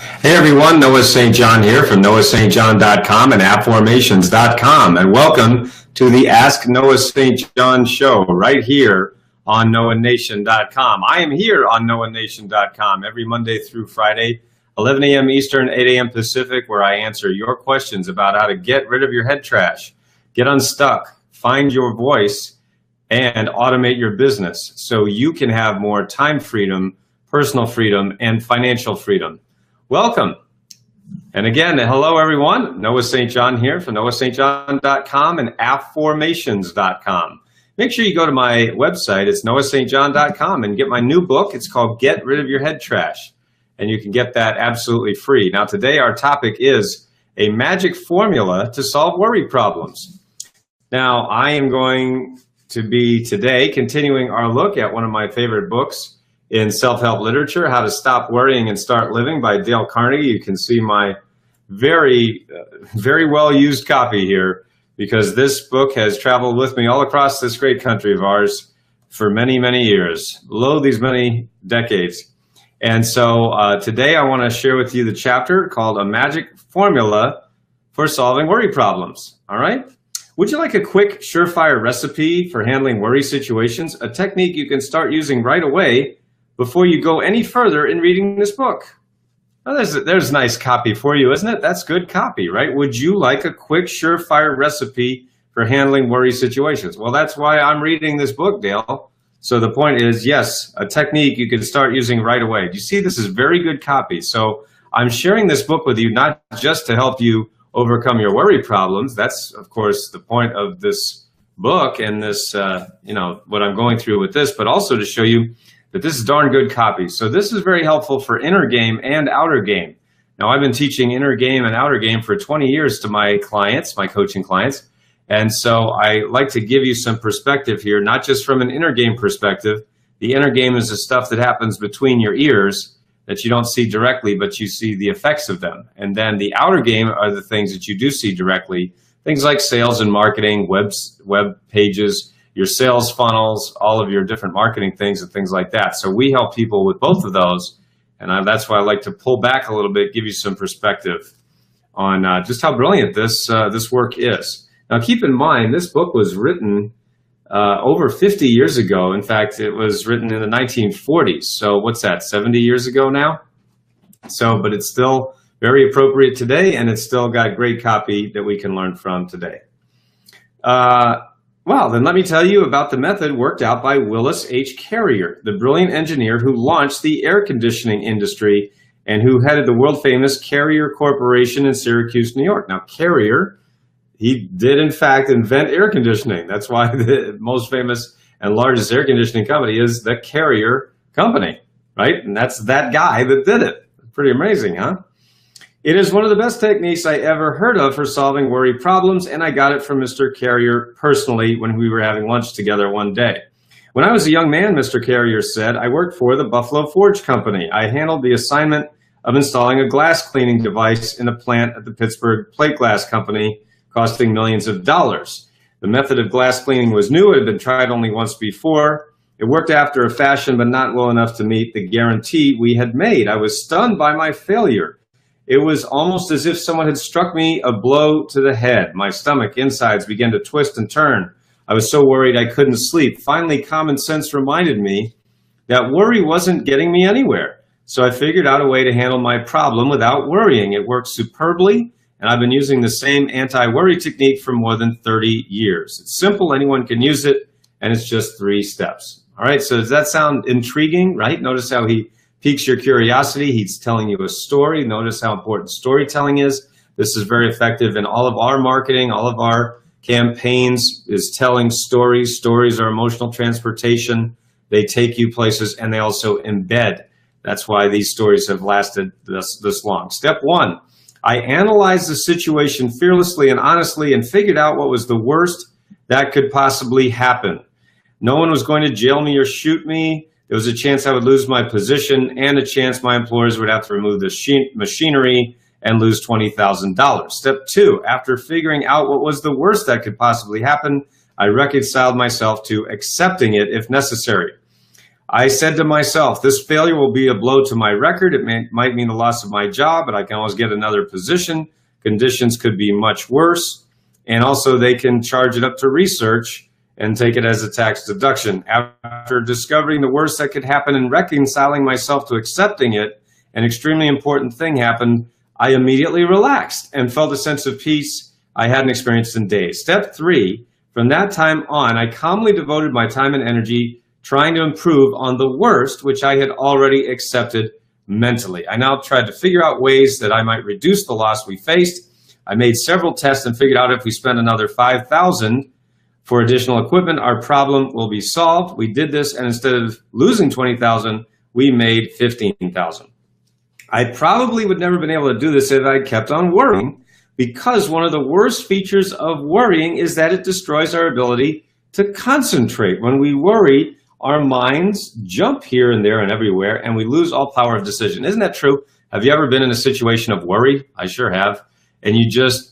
Hey everyone, Noah St. John here from noahstjohn.com and appformations.com, and welcome to the Ask Noah St. John show right here on noahnation.com. I am here on noahnation.com every Monday through Friday, 11 a.m. Eastern, 8 a.m. Pacific, where I answer your questions about how to get rid of your head trash, get unstuck, find your voice, and automate your business so you can have more time freedom, personal freedom, and financial freedom. Welcome. And again, hello everyone. Noah St. John here from noahstjohn.com and appformations.com. Make sure you go to my website. It's noahstjohn.com and get my new book. It's called Get Rid of Your Head Trash. And you can get that absolutely free. Now today our topic is a magic formula to solve worry problems. Now I am going to be today continuing our look at one of my favorite books in self-help literature, How to Stop Worrying and Start Living by Dale Carnegie. You can see my very well-used copy here because this book has traveled with me all across this great country of ours for many, many years, these many decades. And so today I want to share with you the chapter called A Magic Formula for Solving Worry Problems. All right? Would you like a quick, surefire recipe for handling worry situations, a technique you can start using right away before you go any further in reading this book? Oh, there's a nice copy for you, isn't it? That's good copy, right? Would you like a quick, surefire recipe for handling worry situations? Well, that's why I'm reading this book, Dale. So the point is, yes, a technique you can start using right away. Do you see this is very good copy? So I'm sharing this book with you not just to help you overcome your worry problems. That's, of course, the point of this book and this, what I'm going through with this, but also to show you that this is darn good copy. So this is very helpful for inner game and outer game. Now, I've been teaching inner game and outer game for 20 years to my clients, my coaching clients. And so I like to give you some perspective here, not just from an inner game perspective. The inner game is the stuff that happens between your ears that you don't see directly, but you see the effects of them. And then the outer game are the things that you do see directly, things like sales and marketing, web pages, your sales funnels, all of your different marketing things and things like that. So we help people with both of those. And that's why I like to pull back a little bit, give you some perspective on just how brilliant this work is. Now, keep in mind, this book was written over 50 years ago. In fact, it was written in the 1940s. So what's that, 70 years ago now? So, but it's still very appropriate today, and it's still got great copy that we can learn from today. Well, then let me tell you about the method worked out by Willis H. Carrier, the brilliant engineer who launched the air conditioning industry and who headed the world-famous Carrier Corporation in Syracuse, New York. Now, Carrier, he did, in fact, invent air conditioning. That's why the most famous and largest air conditioning company is the Carrier Company, right? And that's that guy that did it. Pretty amazing, huh? It is one of the best techniques I ever heard of for solving worry problems, and I got it from Mr. Carrier personally when we were having lunch together one day. When I was a young man, Mr. Carrier said, I worked for the Buffalo Forge Company. I handled the assignment of installing a glass cleaning device in a plant at the Pittsburgh Plate Glass Company, costing millions of dollars. The method of glass cleaning was new. It had been tried only once before. It worked after a fashion, but not well enough to meet the guarantee we had made. I was stunned by my failure. It was almost as if someone had struck me a blow to the head. My stomach insides began to twist and turn. I was so worried I couldn't sleep. Finally, common sense reminded me that worry wasn't getting me anywhere. So I figured out a way to handle my problem without worrying. It worked superbly, and I've been using the same anti-worry technique for more than 30 years. It's simple, anyone can use it, and it's just 3 steps. All right, so does that sound intriguing, right? Notice how he piques your curiosity. He's telling you a story. Notice how important storytelling is. This is very effective in all of our marketing, all of our campaigns is telling stories. Stories are emotional transportation. They take you places and they also embed. That's why these stories have lasted this long. Step 1, I analyzed the situation fearlessly and honestly and figured out what was the worst that could possibly happen. No one was going to jail me or shoot me. There was a chance I would lose my position and a chance my employers would have to remove the machinery and lose $20,000. Step 2, after figuring out what was the worst that could possibly happen, I reconciled myself to accepting it if necessary. I said to myself, this failure will be a blow to my record. It might mean the loss of my job, but I can always get another position. Conditions could be much worse. And also they can charge it up to research and take it as a tax deduction. After discovering the worst that could happen and reconciling myself to accepting it, an extremely important thing happened. I immediately relaxed and felt a sense of peace I hadn't experienced in days. Step 3, from that time on, I calmly devoted my time and energy trying to improve on the worst, which I had already accepted mentally. I now tried to figure out ways that I might reduce the loss we faced. I made several tests and figured out if we spent another $5,000 for additional equipment, our problem will be solved. We did this, and instead of losing $20,000, we made $15,000. I probably would never have been able to do this if I kept on worrying, because one of the worst features of worrying is that it destroys our ability to concentrate. When we worry, our minds jump here and there and everywhere, and we lose all power of decision. Isn't that true? Have you ever been in a situation of worry? I sure have. And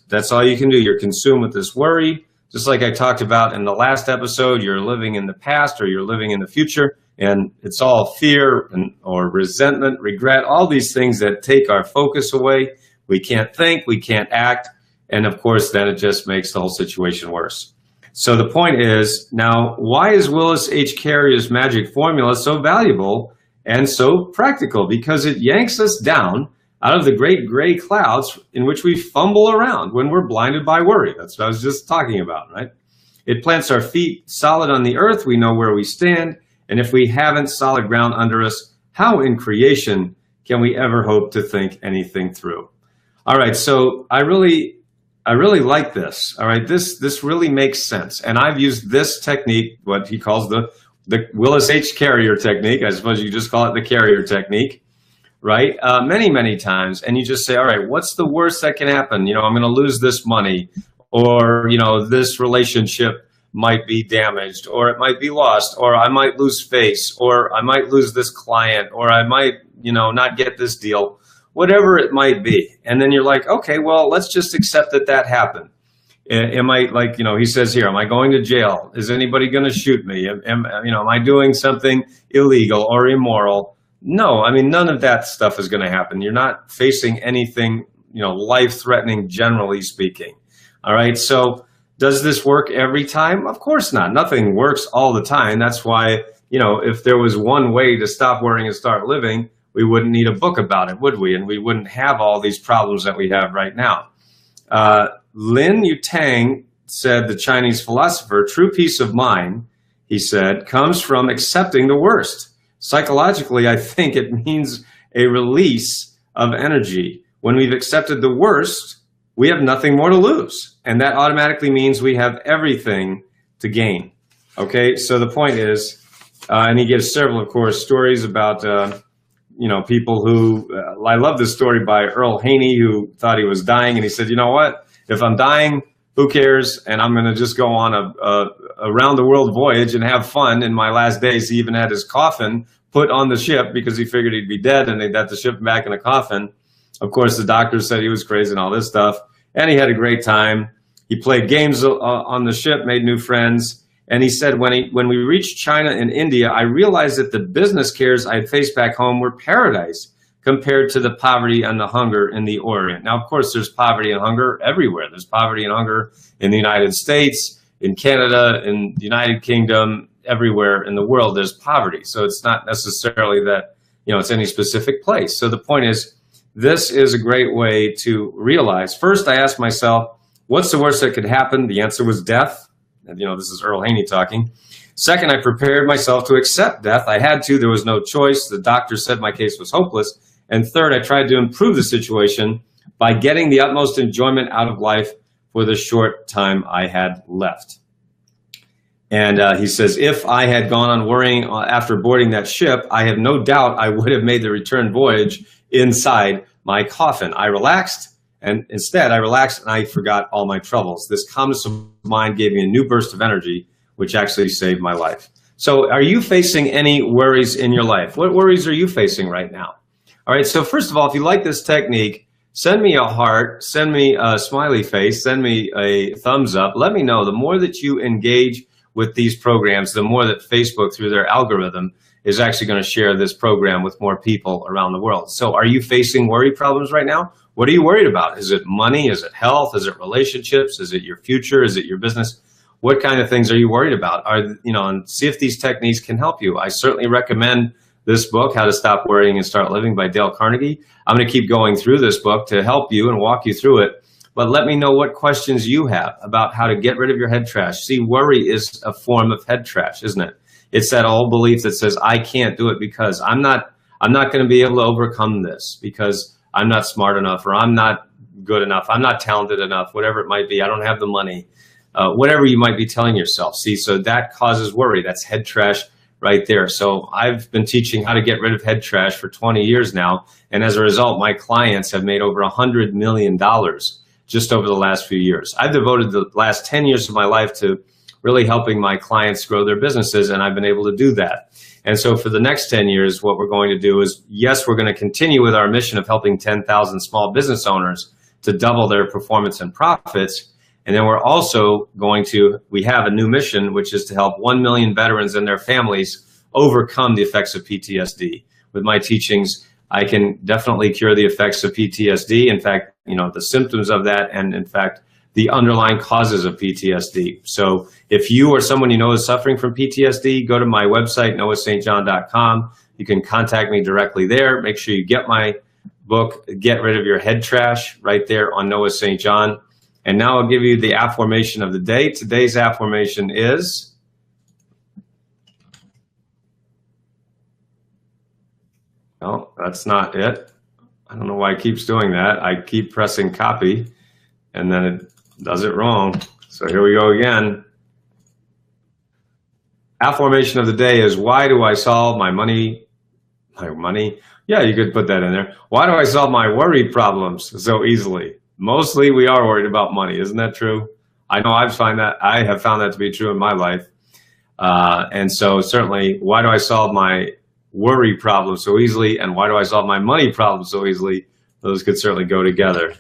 that's all you can do. You're consumed with this worry. Just like I talked about in the last episode, you're living in the past or you're living in the future, and it's all fear or resentment, regret, all these things that take our focus away. We can't think, we can't act, and of course, then it just makes the whole situation worse. So the point is, now, why is Willis H. Carrier's magic formula so valuable and so practical? Because it yanks us down out of the great gray clouds in which we fumble around when we're blinded by worry. That's what I was just talking about, right? It plants our feet solid on the earth. We know where we stand. And if we haven't solid ground under us, how in creation can we ever hope to think anything through? All right, so I really like this. All right, this really makes sense. And I've used this technique, what he calls the Willis H. Carrier technique. I suppose you just call it the Carrier technique. Right? Many times. And you just say, all right, what's the worst that can happen? You know, I'm going to lose this money, or, you know, this relationship might be damaged, or it might be lost, or I might lose face, or I might lose this client, or I might, you know, not get this deal, whatever it might be. And then you're like, okay, well, let's just accept that happened. Am I, like, you know, he says here, am I going to jail? Is anybody going to shoot me? Am I doing something illegal or immoral? No, I mean, none of that stuff is going to happen. You're not facing anything, you know, life-threatening, generally speaking. All right, so does this work every time? Of course not. Nothing works all the time. That's why, you know, if there was one way to stop worrying and start living, we wouldn't need a book about it, would we? And we wouldn't have all these problems that we have right now. Lin Yutang said, the Chinese philosopher, true peace of mind, he said, comes from accepting the worst. Psychologically, I think it means a release of energy. When we've accepted the worst, we have nothing more to lose. And that automatically means we have everything to gain. Okay, so the point is, and he gives several, of course, stories about, you know, people who, I love this story by Earl Haney, who thought he was dying. And he said, you know what, if I'm dying, who cares? And I'm going to just go on a round the world voyage and have fun in my last days. He even had his coffin put on the ship because he figured he'd be dead, and they'd have to ship him back in a coffin. Of course, the doctors said he was crazy and all this stuff. And he had a great time. He played games on the ship, made new friends. And he said, when we reached China and India, I realized that the business cares I had faced back home were paradise compared to the poverty and the hunger in the Orient. Now, of course, there's poverty and hunger everywhere. There's poverty and hunger in the United States, in Canada, in the United Kingdom, everywhere in the world there's poverty. So it's not necessarily that, you know, it's any specific place. So the point is, this is a great way to realize. First, I asked myself, what's the worst that could happen? The answer was death. And, you know, this is Earl Haney talking. Second, I prepared myself to accept death. I had to. There was no choice. The doctor said my case was hopeless. And third, I tried to improve the situation by getting the utmost enjoyment out of life for the short time I had left. And he says, if I had gone on worrying after boarding that ship, I have no doubt I would have made the return voyage inside my coffin. I relaxed, and instead I relaxed and I forgot all my troubles. This calmness of mind gave me a new burst of energy, which actually saved my life. So are you facing any worries in your life? What worries are you facing right now? All right, so first of all, if you like this technique, send me a heart, send me a smiley face, send me a thumbs up. Let me know. The more that you engage with these programs, the more that Facebook, through their algorithm, is actually going to share this program with more people around the world. So are you facing worry problems right now? What are you worried about? Is it money? Is it health? Is it relationships? Is it your future? Is it your business? What kind of things are you worried about? And see if these techniques can help you. I certainly recommend this book, How to Stop Worrying and Start Living by Dale Carnegie. I'm going to keep going through this book to help you and walk you through it. But let me know what questions you have about how to get rid of your head trash. See, worry is a form of head trash, isn't it? It's that old belief that says, I can't do it because I'm not going to be able to overcome this because I'm not smart enough, or I'm not good enough, I'm not talented enough, whatever it might be, I don't have the money, whatever you might be telling yourself. See, so that causes worry. That's head trash right there. So I've been teaching how to get rid of head trash for 20 years now. And as a result, my clients have made over $100 million just over the last few years. I've devoted the last 10 years of my life to really helping my clients grow their businesses, and I've been able to do that. And so for the next 10 years, what we're going to do is, yes, we're going to continue with our mission of helping 10,000 small business owners to double their performance and profits. And then we're also we have a new mission, which is to help 1 million veterans and their families overcome the effects of PTSD. With my teachings, I can definitely cure the effects of PTSD. In fact, the symptoms of that, and in fact, the underlying causes of PTSD. So if you or someone you know is suffering from PTSD, go to my website, noahstjohn.com. You can contact me directly there. Make sure you get my book, Get Rid of Your Head Trash, right there on Noah St. John. And now I'll give you the affirmation of the day. Today's affirmation is, no, that's not it. I don't know why it keeps doing that. I keep pressing copy, and then it does it wrong. So here we go again. Affirmation of the day is, why do I solve my money? Yeah, you could put that in there. Why do I solve my worry problems so easily? Mostly we are worried about money. Isn't that true? I know I have found that to be true in my life. And so certainly, why do I solve my worry problems so easily? And why do I solve my money problems so easily? Those could certainly go together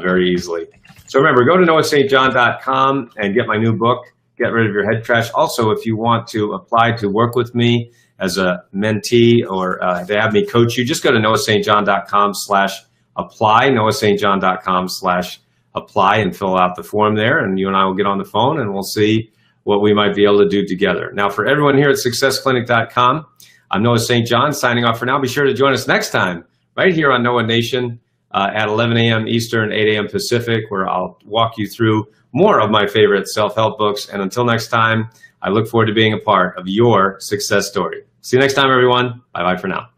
very easily. So remember, go to noahstjohn.com and get my new book, Get Rid of Your Head Trash. Also, if you want to apply to work with me as a mentee or to have me coach you, just go to noahstjohn.com/apply, noahstjohn.com/apply, and fill out the form there. And you and I will get on the phone and we'll see what we might be able to do together. Now, for everyone here at successclinic.com, I'm Noah St. John signing off for now. Be sure to join us next time right here on Noah Nation at 11 a.m. Eastern, 8 a.m. Pacific, where I'll walk you through more of my favorite self-help books. And until next time, I look forward to being a part of your success story. See you next time, everyone. Bye-bye for now.